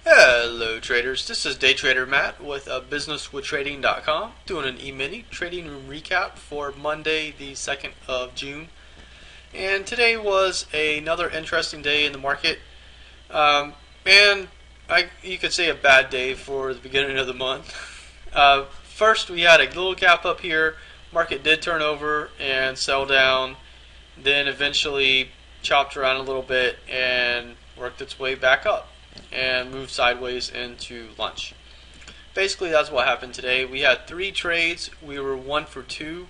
Hello traders, this is Day Trader Matt with businesswithtrading.com doing an E-mini trading room recap for Monday the 2nd of June. And today was another interesting day in the market. And you could say a bad day for the beginning of the month. First we had a little gap up here. Market did turn over and sell down, then eventually chopped around a little bit and worked its way back up and moved sideways into lunch. Basically, that's what happened today. We had 3 trades. We were 1 for 2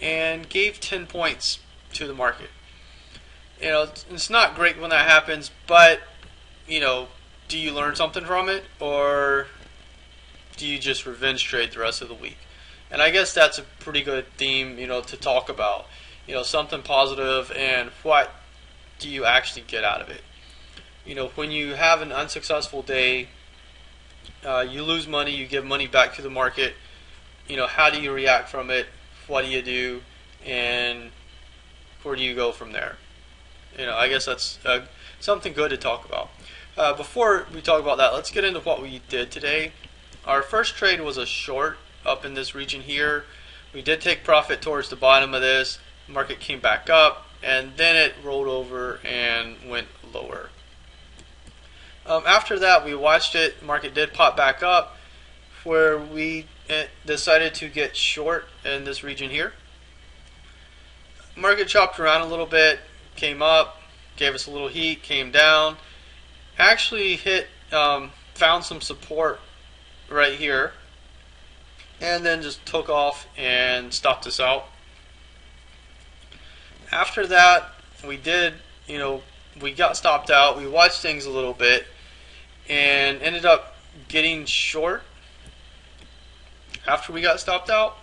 and gave 10 points to the market. It's not great when that happens, but, do you learn something from it, or do you just revenge trade the rest of the week? And I guess that's a pretty good theme, to talk about. Something positive and what do you actually get out of it? When you have an unsuccessful day, you lose money, you give money back to the market. How do you react from it? What do you do? And where do you go from there? I guess that's something good to talk about. Before we talk about that, let's get into what we did today. Our first trade was a short up in this region here. We did take profit towards the bottom of this. The market came back up, and then it rolled over and went lower. After that, we watched it. The market did pop back up, where we decided to get short in this region here. Market chopped around a little bit, came up, gave us a little heat, came down. Actually found some support right here, and then just took off and stopped us out. After that, we got stopped out. We watched things a little bit and ended up getting short after we got stopped out.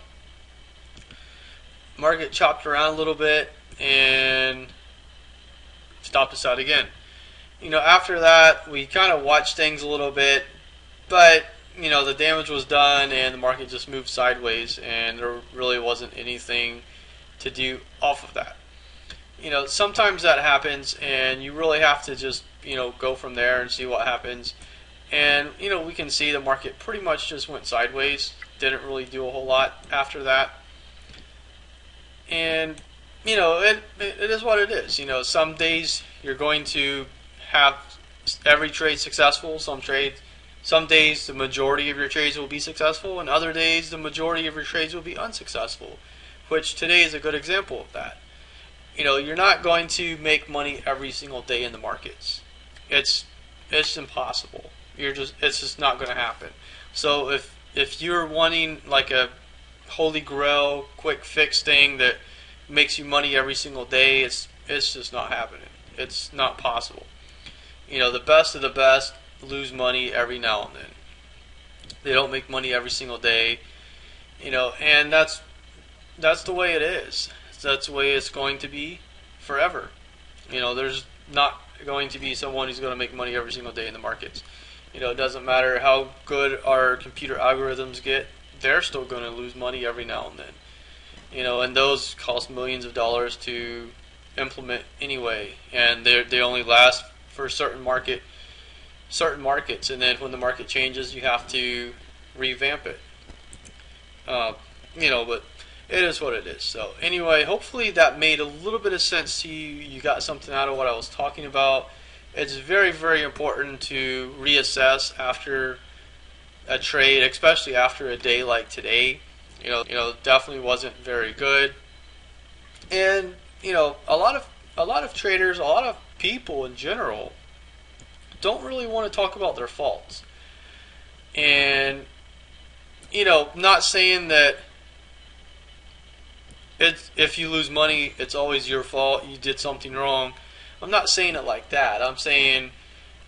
Market chopped around a little bit and stopped us out again. After that, we kind of watched things a little bit, but the damage was done and the market just moved sideways, and there really wasn't anything to do off of that. Sometimes that happens, and you really have to just, go from there and see what happens. And, we can see the market pretty much just went sideways, didn't really do a whole lot after that. And, it is what it is. Some days you're going to have every trade successful. Some days the majority of your trades will be successful, and other days the majority of your trades will be unsuccessful, which today is a good example of that. You're not going to make money every single day in the markets. It's impossible. It's just not going to happen. So if you're wanting like a holy grail quick fix thing that makes you money every single day, it's just not happening. It's not possible. The best of the best lose money every now and then. They don't make money every single day. And that's the way it is. That's the way it's going to be forever. There's not going to be someone who's going to make money every single day in the markets. It doesn't matter how good our computer algorithms get, they're still going to lose money every now and then. And those cost millions of dollars to implement anyway, and they only last for certain markets, and then when the market changes, you have to revamp it. But it is what it is. So anyway, hopefully that made a little bit of sense to you. You got something out of what I was talking about. It's very, very important to reassess after a trade, especially after a day like today. Definitely wasn't very good. And a lot of traders, a lot of people in general, don't really want to talk about their faults. And not saying that if you lose money, it's always your fault, you did something wrong. I'm not saying it like that. I'm saying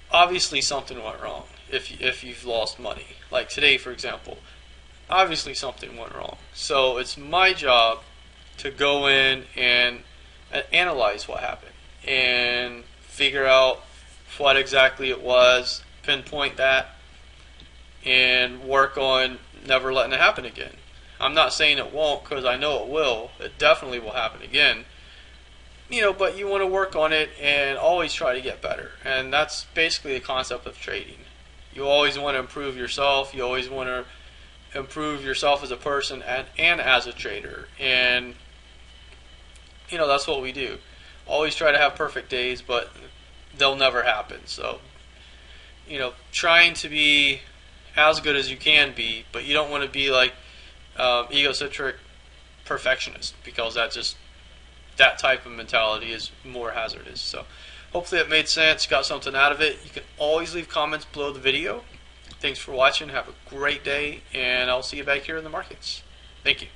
obviously something went wrong if you've lost money. Like today, for example, obviously something went wrong. So it's my job to go in and analyze what happened and figure out what exactly it was, pinpoint that, and work on never letting it happen again. I'm not saying it won't, because I know it will. It definitely will happen again. But you want to work on it and always try to get better. And that's basically the concept of trading. You always want to improve yourself. You always want to improve yourself as a person and as a trader. And that's what we do. Always try to have perfect days, but they'll never happen. So trying to be as good as you can be, but you don't want to be like egocentric perfectionist, because that type of mentality is more hazardous. So hopefully it made sense, got something out of it. You can always leave comments below the video. Thanks for watching. Have a great day, and I'll see you back here in the markets. Thank you.